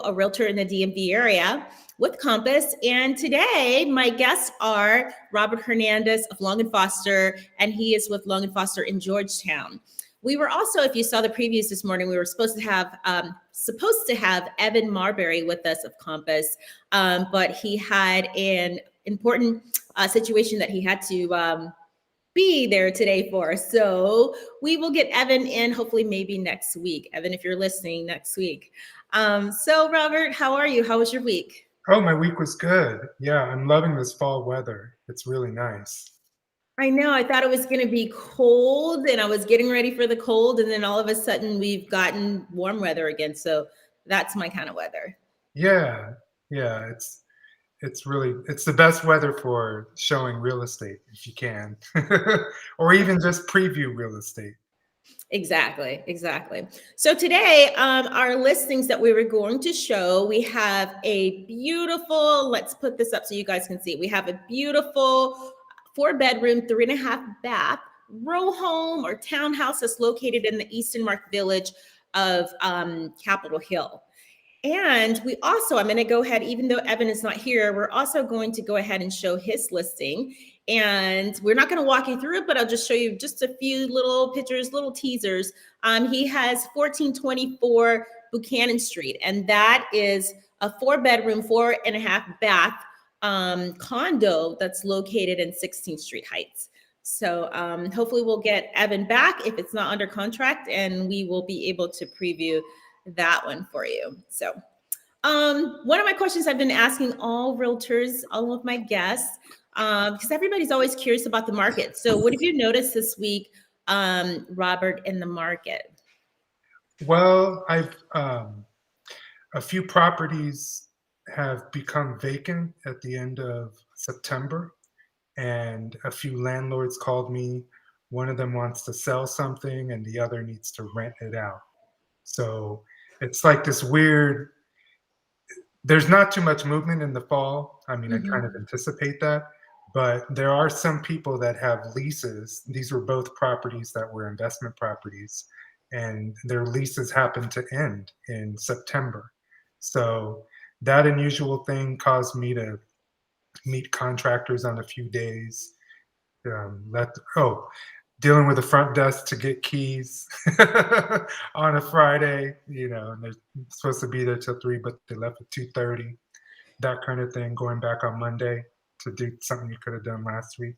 a realtor in the DMV area with Compass. And today, my guests are Robert Hernandez of Long and Foster, and he is with Long and Foster in Georgetown. We were also, if you saw the previews this morning, we were supposed to have Evan Marbury with us of Compass, but he had an important situation that he had to be there today for. So we will get Evan in hopefully maybe next week. Evan, if you're listening next week. So Robert, how are you? How was your week? Oh, my week was good. Yeah, I'm loving this fall weather. It's really nice. I know. I thought it was going to be cold and I was getting ready for the cold. And then all of a sudden we've gotten warm weather again. So that's my kind of weather. Yeah, yeah, it's the best weather for showing real estate if you can. Or even just preview real estate. Exactly. So today, our listings that we were going to show, we have a beautiful, let's put this up so you guys can see. We have a beautiful 4-bedroom, 3.5 bath row home or townhouse that's located in the Easton Mark Village of Capitol Hill. And we also, I'm going to go ahead, even though Evan is not here, we're also going to go ahead and show his listing. And we're not going to walk you through it, but I'll just show you just a few little pictures, little teasers. He has 1424 Buchanan Street, and that is a 4-bedroom, 4.5 bath condo that's located in 16th Street Heights. So hopefully we'll get Evan back if it's not under contract, and we will be able to preview that one for you. So one of my questions I've been asking all realtors, all of my guests, because everybody's always curious about the market. So what have you noticed this week, Robert, in the market? Well, I've a few properties have become vacant at the end of September, and a few landlords called me. One of them wants to sell something, and the other needs to rent it out. So it's like this weird, there's not too much movement in the fall. I mean, I kind of anticipate that, but there are some people that have leases. These were both properties that were investment properties, and their leases happened to end in September. So that unusual thing caused me to meet contractors on a few days. Dealing with the front desk to get keys on a Friday, and they're supposed to be there till 3, but they left at 2:30. That kind of thing. Going back on Monday to do something you could have done last week.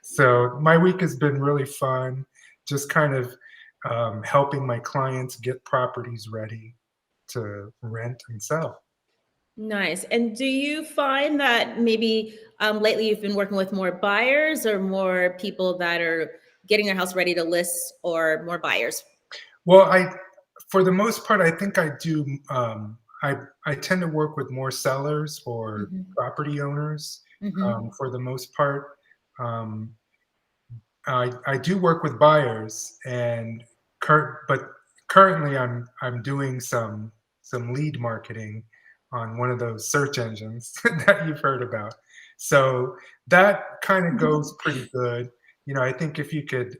So my week has been really fun. Just kind of helping my clients get properties ready to rent and sell. Nice. And do you find that maybe lately you've been working with more buyers or more people that are getting their house ready to list, or more buyers? Well, for the most part, I think I do. I tend to work with more sellers or property owners. For the most part, um, I do work with buyers, and but currently I'm doing some lead marketing on one of those search engines that you've heard about. So that kind of goes pretty good. I think if you could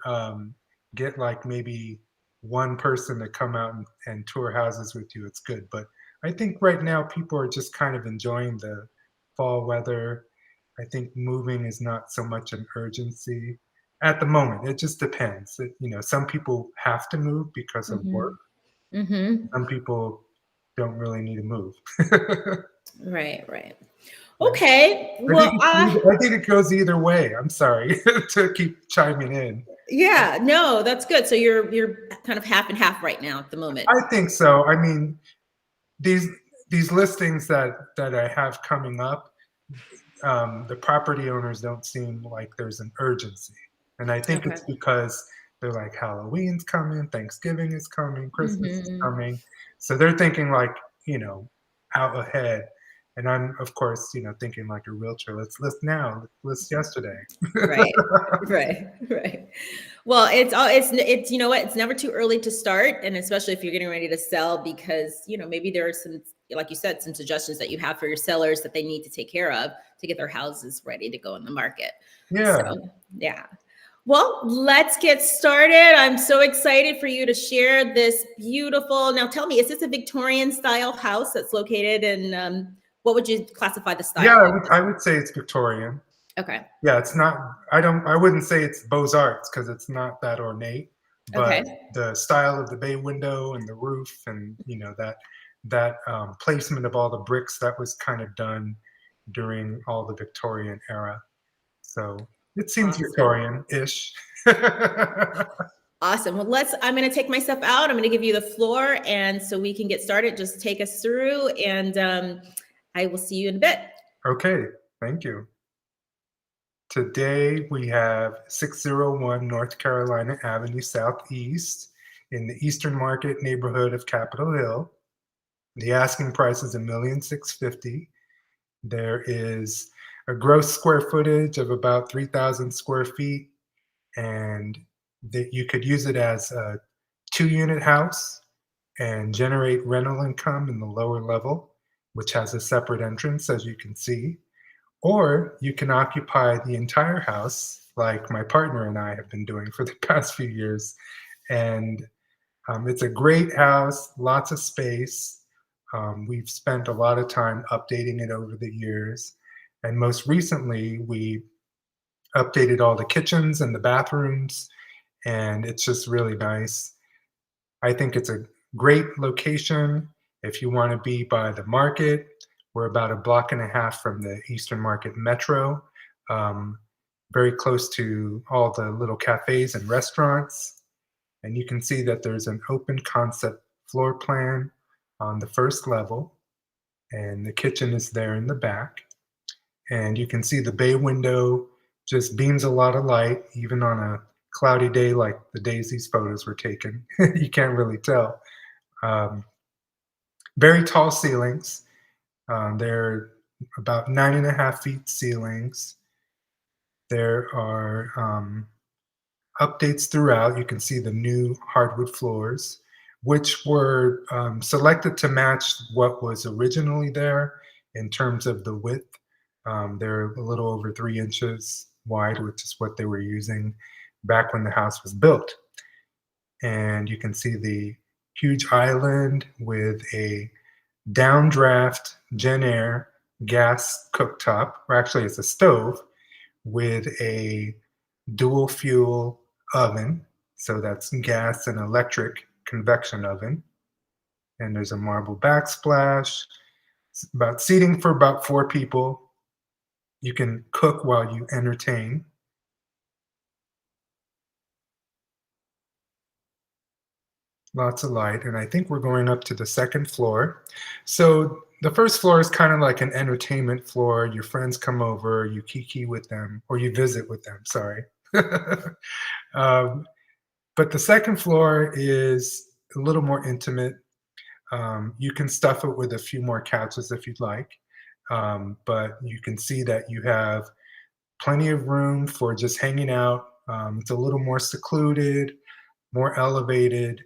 get like maybe one person to come out and tour houses with you, it's good. But I think right now people are just kind of enjoying the fall weather. I think moving is not so much an urgency at the moment. It just depends. Some people have to move because of work. Some people don't really need to move. Right. Okay. I think it goes either way. I'm sorry to keep chiming in. Yeah, no, that's good. So you're kind of half and half right now at the moment. I think so. I mean, these listings that I have coming up, the property owners don't seem like there's an urgency, and I think it's because they're like, Halloween's coming, Thanksgiving is coming, Christmas is coming, so they're thinking like out ahead. And I'm, of course, thinking like a realtor. Let's list now. Let's list yesterday. Right. Well, it's you know what? It's never too early to start, and especially if you're getting ready to sell, because maybe there are some, like you said, some suggestions that you have for your sellers that they need to take care of to get their houses ready to go in the market. Yeah. So yeah. Well, let's get started. I'm so excited for you to share this beautiful. Now, tell me, is this a Victorian style house that's located in, what would you classify the Yeah, style of? I would say it's Victorian. Okay. Yeah, it's not. I wouldn't say it's Beaux-Arts because it's not that ornate. But Okay. the style of the bay window and the roof, and that placement of all the bricks, that was kind of done during all the Victorian era. So it seems Awesome. Victorian-ish. Awesome. Well, I'm going to take myself out. I'm going to give you the floor. And so we can get started. Just take us through, and I will see you in a bit. Okay, thank you. Today we have 601 North Carolina Avenue Southeast in the Eastern Market neighborhood of Capitol Hill. The asking price is $1,650,000. There is a gross square footage of about 3,000 square feet, and that you could use it as a 2-unit house and generate rental income in the lower level, which has a separate entrance, as you can see. Or you can occupy the entire house, like my partner and I have been doing for the past few years. And it's a great house, lots of space. We've spent a lot of time updating it over the years. And most recently, we updated all the kitchens and the bathrooms, and it's just really nice. I think it's a great location if you want to be by the market. We're about a block and a half from the Eastern Market Metro, um, very close to all the little cafes and restaurants. And you can see that there's an open concept floor plan on the first level, and the kitchen is there in the back. And you can see the bay window just beams a lot of light, even on a cloudy day like the days these photos were taken. You can't really tell. Um, Very tall ceilings. They're about 9.5 feet ceilings. There are updates throughout. You can see the new hardwood floors, which were selected to match what was originally there in terms of the width. They're a little over 3 inches wide, which is what they were using back when the house was built. And you can see the huge island with a downdraft Genair gas cooktop, or actually it's a stove, with a dual fuel oven. So that's gas and electric convection oven. And there's a marble backsplash. It's about seating for about 4 people. You can cook while you entertain. Lots of light. And I think we're going up to the second floor. So the first floor is kind of like an entertainment floor. Your friends come over, you kiki with them, or you visit with them, sorry. um, but the second floor is a little more intimate. You can stuff it with a few more couches if you'd like. But you can see that you have plenty of room for just hanging out. It's a little more secluded, more elevated.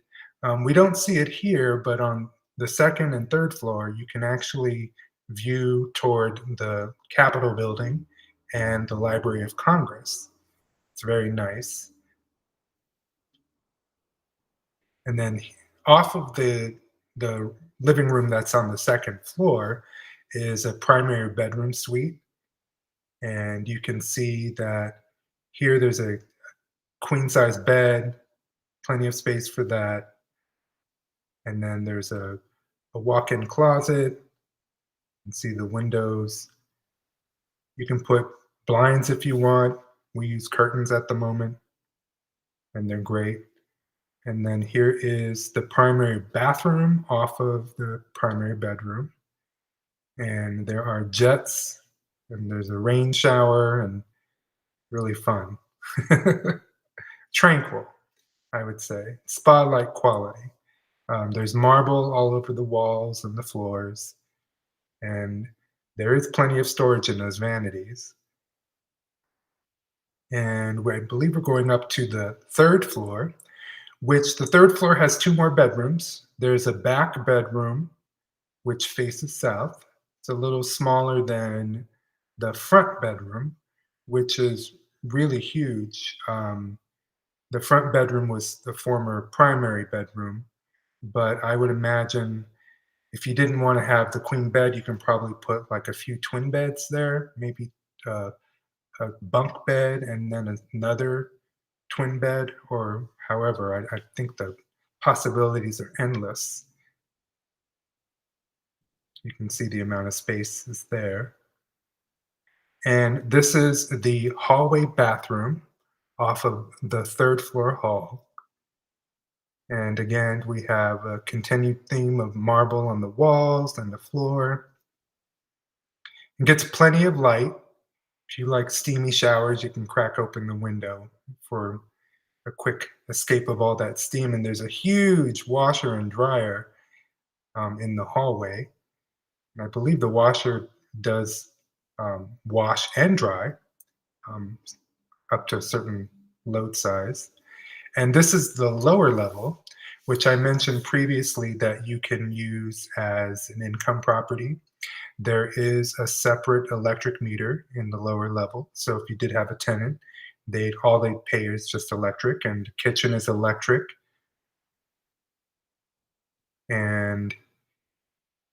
We don't see it here, but on the second and third floor, you can actually view toward the Capitol building and the Library of Congress. It's very nice. And then off of the living room that's on the second floor is a primary bedroom suite. And you can see that here there's a queen size bed, plenty of space for that. And then there's a walk-in closet. You can see the windows. You can put blinds if you want. We use curtains at the moment, and they're great. And then here is the primary bathroom off of the primary bedroom. And there are jets, and there's a rain shower, and really fun. Tranquil, I would say. Spa-like quality. There's marble all over the walls and the floors, and there is plenty of storage in those vanities. And I believe we're going up to the third floor, which the third floor has 2 more bedrooms. There's a back bedroom, which faces south. It's a little smaller than the front bedroom, which is really huge. The front bedroom was the former primary bedroom, but I would imagine if you didn't want to have the queen bed, you can probably put like a few twin beds there, maybe uh, a bunk bed and then another twin bed, or however. I think the possibilities are endless. You can see the amount of space is there. And this is the hallway bathroom off of the third floor hall. And again, we have a continued theme of marble on the walls and the floor. It gets plenty of light. If you like steamy showers, you can crack open the window for a quick escape of all that steam. And there's a huge washer and dryer in the hallway. And I believe the washer does wash and dry um, up to a certain load size. And this is the lower level, which I mentioned previously that you can use as an income property. There is a separate electric meter in the lower level. So if you did have a tenant, all they'd pay is just electric, and the kitchen is electric. And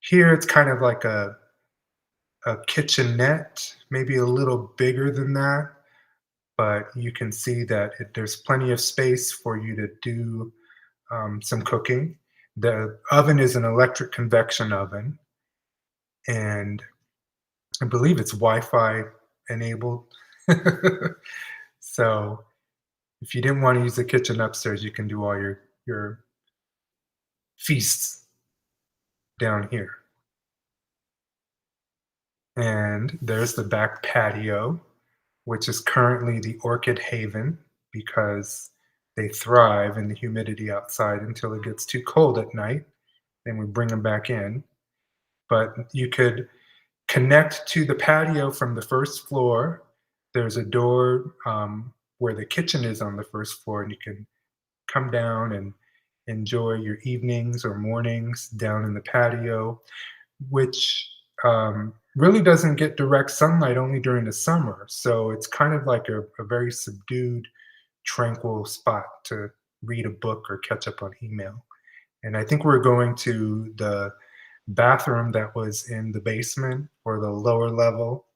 here it's kind of like a kitchenette, maybe a little bigger than that, but you can see that there's plenty of space for you to do some cooking. The oven is an electric convection oven, and I believe it's Wi-Fi enabled. So if you didn't want to use the kitchen upstairs, you can do all your feasts down here. And there's the back patio, which is currently the Orchid Haven because they thrive in the humidity outside until it gets too cold at night. Then we bring them back in. But you could connect to the patio from the first floor. There's a door where the kitchen is on the first floor, and you can come down and enjoy your evenings or mornings down in the patio, which really doesn't get direct sunlight only during the summer. So it's kind of like a very subdued, tranquil spot to read a book or catch up on email. And I think we're going to the bathroom that was in the basement or the lower level.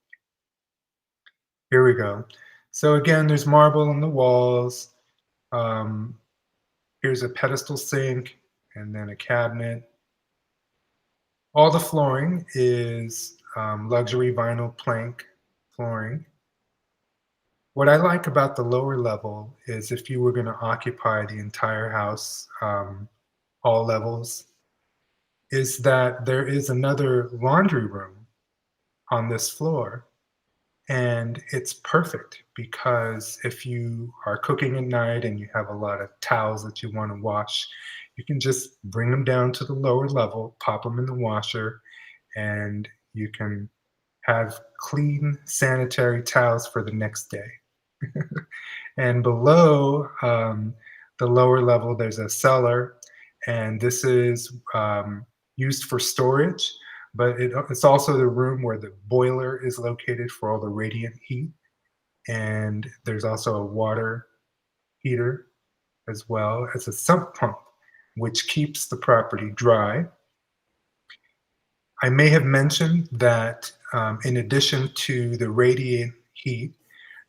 Here we go. So again, there's marble on the walls. Um, here's a pedestal sink and then a cabinet. All the flooring is luxury vinyl plank flooring. What I like about the lower level is if you were going to occupy the entire house, all levels, is that there is another laundry room on this floor. And it's perfect because if you are cooking at night and you have a lot of towels that you want to wash, you can just bring them down to the lower level, pop them in the washer, and you can have clean sanitary towels for the next day. And below the lower level, there's a cellar, and this is used for storage, but it's also the room where the boiler is located for all the radiant heat. And there's also a water heater as well as a sump pump, which keeps the property dry. I may have mentioned that in addition to the radiant heat,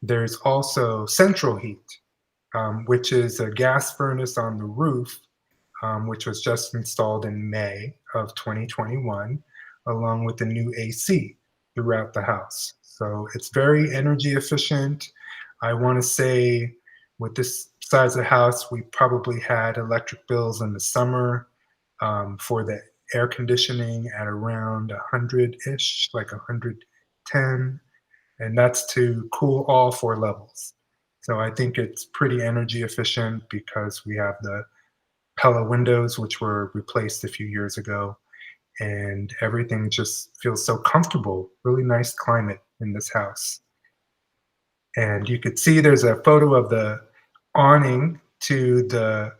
there's also central heat, which is a gas furnace on the roof, which was just installed in May of 2021, along with the new AC throughout the house. So it's very energy efficient. I want to say with this size of house, we probably had electric bills in the summer for the air conditioning at around 100-ish, like 110, and that's to cool all four levels. So I think it's pretty energy efficient because we have the Pella windows, which were replaced a few years ago, and everything just feels so comfortable. Really nice climate in this house. And you could see there's a photo of the awning to the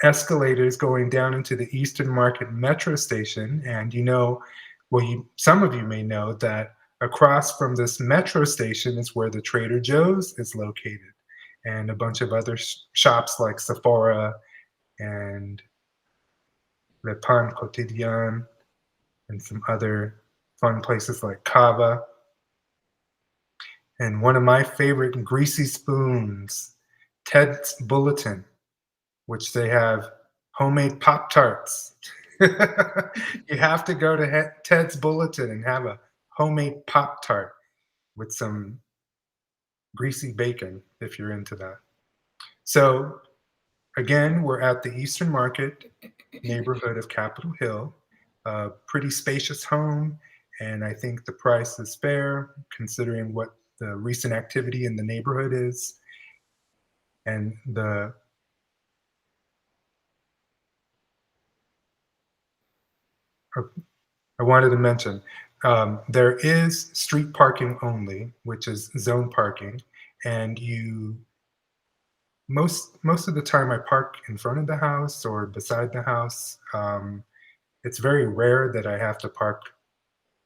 escalators going down into the Eastern Market metro station. And you know, well, some of you may know that across from this metro station is where the Trader Joe's is located, and a bunch of other shops like Sephora and Le Pain Quotidien and some other fun places like Cava. And one of my favorite greasy spoons, Ted's Bulletin, which they have homemade Pop Tarts. You have to go to Ted's Bulletin and have a homemade Pop Tart with some greasy bacon if you're into that. So, again, we're at the Eastern Market neighborhood of Capitol Hill. A pretty spacious home, and I think the price is fair considering what the recent activity in the neighborhood is. And I wanted to mention there is street parking only, which is zone parking, and most of the time I park in front of the house or beside the house. It's very rare that I have to park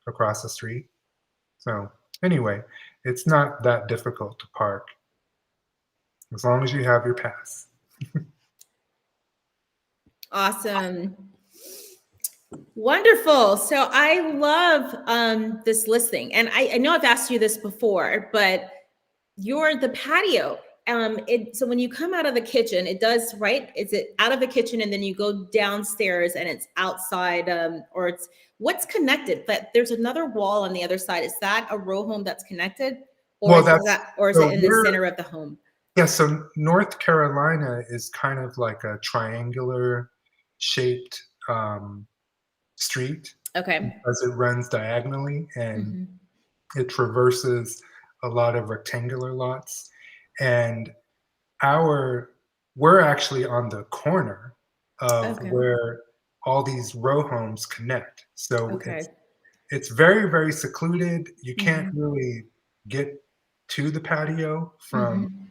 across the street. So anyway, it's not that difficult to park as long as you have your pass. Awesome. Wonderful. So I love this listing. And I know I've asked you this before, but the patio. So when you come out of the kitchen, it does, right? Is it out of the kitchen and then you go downstairs and it's outside, or it's what's connected? But there's another wall on the other side. Is that a row home that's connected? Or Well, is that's that, or is so it in the center of the home? yeah, so North Carolina is kind of like a triangular shaped street Okay. because it runs diagonally and Mm-hmm. it traverses a lot of rectangular lots. And we're actually on the corner of Okay. where all these row homes connect. So Okay. it's very, very secluded. You can't Mm-hmm. really get to the patio from Mm-hmm.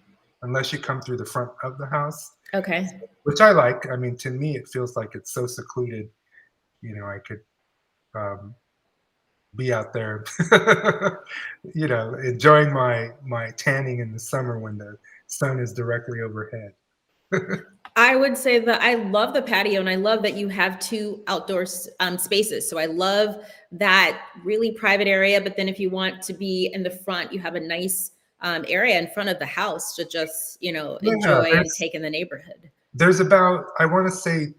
unless you come through the front of the house, Okay. which I like. I mean, to me, it feels like it's so secluded. I could um, be out there, enjoying my tanning in the summer when the sun is directly overhead. I would say that I love the patio and I love that you have two outdoor spaces. So I love that really private area. But then if you want to be in the front, you have a nice area in front of the house to just, Yeah, enjoy and take in the neighborhood. there's about, I want to say,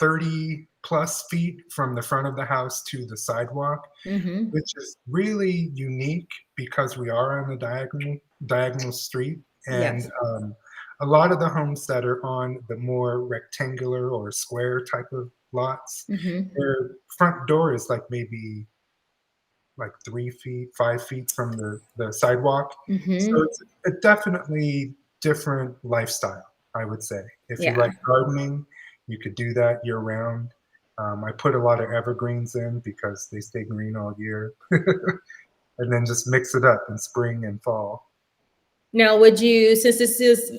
30 plus feet from the front of the house to the sidewalk, Mm-hmm. which is really unique because we are on a diagonal street, and Yes. a lot of the homes that are on the more rectangular or square type of lots, Mm-hmm. their front door is like maybe like 3 feet, 5 feet from the sidewalk. So Mm-hmm. it's a definitely different lifestyle, I would say. If you like Yeah. gardening, you could do that year round. I put a lot of evergreens in because they stay green all year, and then just mix it up in spring and fall. Now, would you, since this is,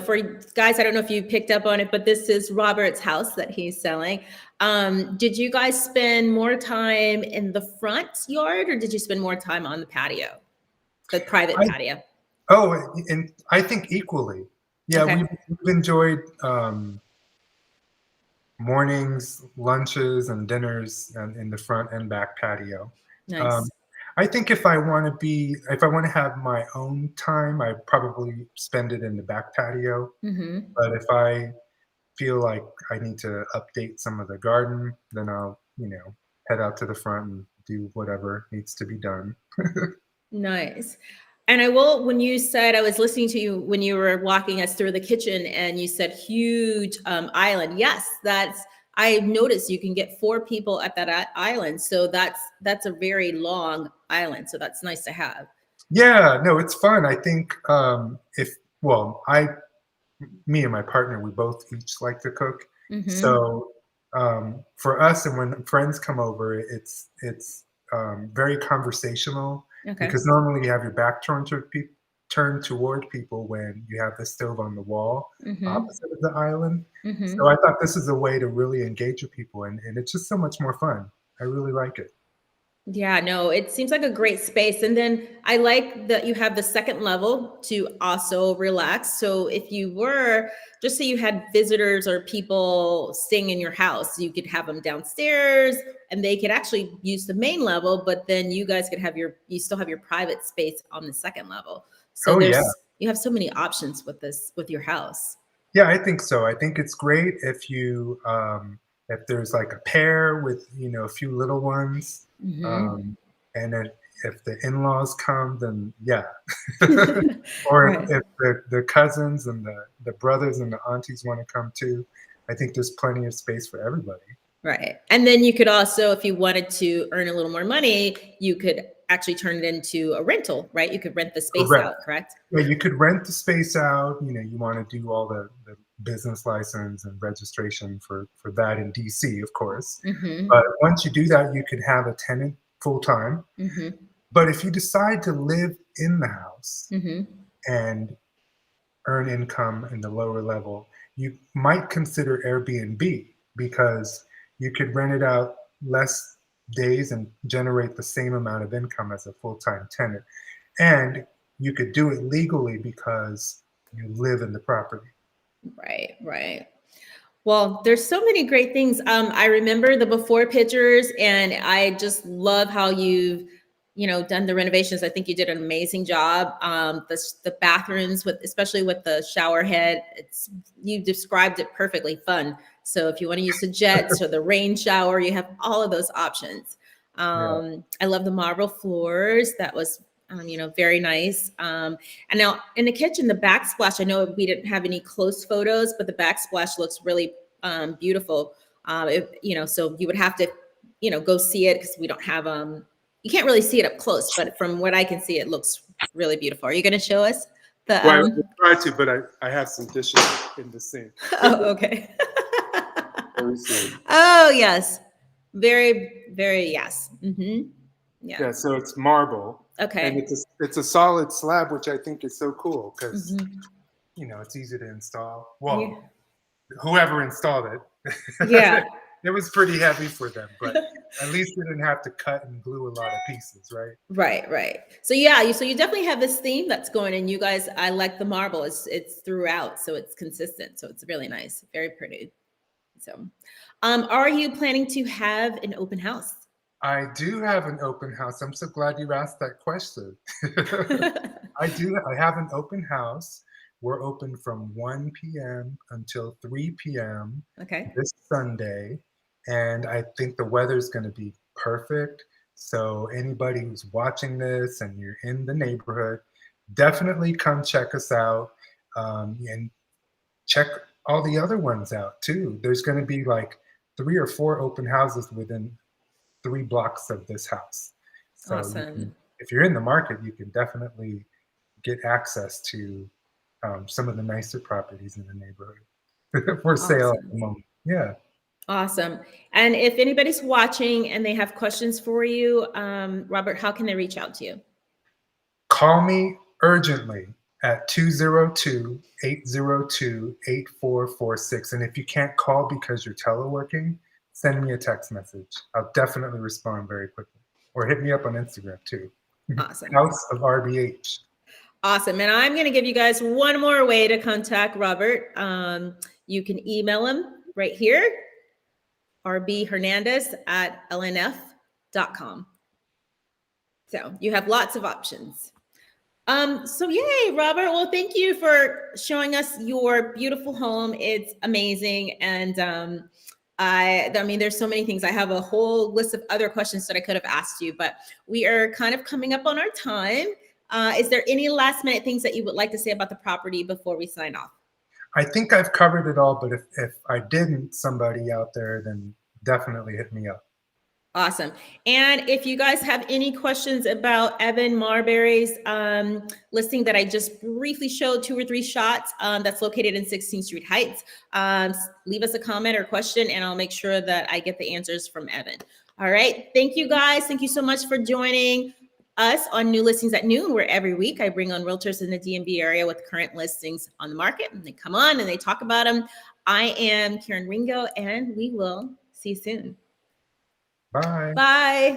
for guys, I don't know if you picked up on it, but this is Robert's house that he's selling. Did you guys spend more time in the front yard or did you spend more time on the patio, the private I, patio? and I think equally. Yeah, Okay. we've enjoyed mornings, lunches, and dinners in the front and back patio. Um, Nice. I think if I want to have my own time, I probably spend it in the back patio. Mm-hmm. But if I feel like I need to update some of the garden, then I'll, head out to the front and do whatever needs to be done. Nice. And I will, when you said, I was listening to you when you were walking us through the kitchen and you said huge island. Yes, I noticed you can get 4 people at that island. So that's a very long island. So that's nice to have. Yeah, no, it's fun. I think well, me and my partner, we both each like to cook. Mm-hmm. So for us, and when friends come over, it's very conversational Okay. because normally you have your back turned toward people when you have the stove on the wall Mm-hmm. opposite of the island. So Mm-hmm. I thought this is a way to really engage with people, and it's just so much more fun. I really like it. Yeah, no, it seems like a great space. And then I like that you have the second level to also relax. So if you were, just say you had visitors or people staying in your house, you could have them downstairs and they could actually use the main level, but then you guys could have you still have your private space on the second level. So Oh yeah. you have so many options with with your house. Yeah, I think so. I think it's great if there's like a pair with a few little ones, Hmm. um, and if the in-laws come, then yeah, or Right. if the cousins and the brothers and the aunties want to come too. I think there's plenty of space for everybody. Right. And then you could also, if you wanted to earn a little more money, you could actually turn it into a rental, right? You could rent the space Correct. out, correct? Yeah, you could rent the space out. You want to do all the business license and registration for that in DC, of course. Mm-hmm. But once you do that, you could have a tenant full time. Mm-hmm. But if you decide to live in the house Mm-hmm. and earn income in the lower level, you might consider Airbnb because you could rent it out less days and generate the same amount of income as a full time tenant. And you could do it legally because you live in the property. Right, right. Well, there's so many great things. I remember the before pictures, and I just love how you've, done the renovations. I think you did an amazing job. The bathrooms, with especially with the shower head, you described it perfectly. Fun. So if you want to use the jets or the rain shower, you have all of those options. Yeah. I love the marble floors. That was, very nice. And now in the kitchen, the backsplash, I know we didn't have any close photos, but the backsplash looks really beautiful. So you would have to, go see it because we don't have, you can't really see it up close, but from what I can see, it looks really beautiful. Are you going to show us the, Well, I try to, but I have some dishes in the sink. oh, okay. Very soon. Oh, yes. Very, very, yes. Yeah. Yeah, so it's marble, and Okay. it's a solid slab, which I think is so cool because Hmm. it's easy to install. Yeah. Well, whoever installed it, Yeah. it was pretty heavy for them, but at least we didn't have to cut and glue a lot of pieces, right? Right, right. So yeah, you definitely have this theme that's going, and you guys, I like the marble. It's throughout, so it's consistent. So it's really nice, very pretty. So, are you planning to have an open house? I do have an open house. I'm so glad you asked that question. I do. I have an open house. We're open from 1 p.m. until 3 p.m. Okay. this Sunday, and I think the weather's going to be perfect. So anybody who's watching this and you're in the neighborhood, definitely come check us out, and check all the other ones out too. There's going to be like 3 or 4 open houses within 3 blocks of this house. So Awesome. if you're in the market, you can definitely get access to some of the nicer properties in the neighborhood for sale at the Awesome. moment. Yeah. Awesome. And if anybody's watching and they have questions for you, Robert, how can they reach out to you? Call me urgently at 202-802-8446. And if you can't call because you're teleworking, send me a text message. I'll definitely respond very quickly. Or hit me up on Instagram too. Awesome. House of RBH. Awesome. And I'm going to give you guys one more way to contact Robert. You can email him right here, rbhernandez@lnf.com. So you have lots of options. So yay, Robert. Well, thank you for showing us your beautiful home. It's amazing. And I mean, there's so many things. I have a whole list of other questions that I could have asked you, but we are kind of coming up on our time. Is there any last minute things that you would like to say about the property before we sign off? I think I've covered it all, but if I didn't, somebody out there, then definitely hit me up. Awesome. And if you guys have any questions about Evan Marbury's listing that I just briefly showed 2 or 3 shots, that's located in 16th Street Heights, leave us a comment or question and I'll make sure that I get the answers from Evan. All right. Thank you guys. Thank you so much for joining us on New Listings at Noon, where every week I bring on realtors in the DMV area with current listings on the market, and they come on and they talk about them. I am Karen Ringo, and we will see you soon. Bye. Bye.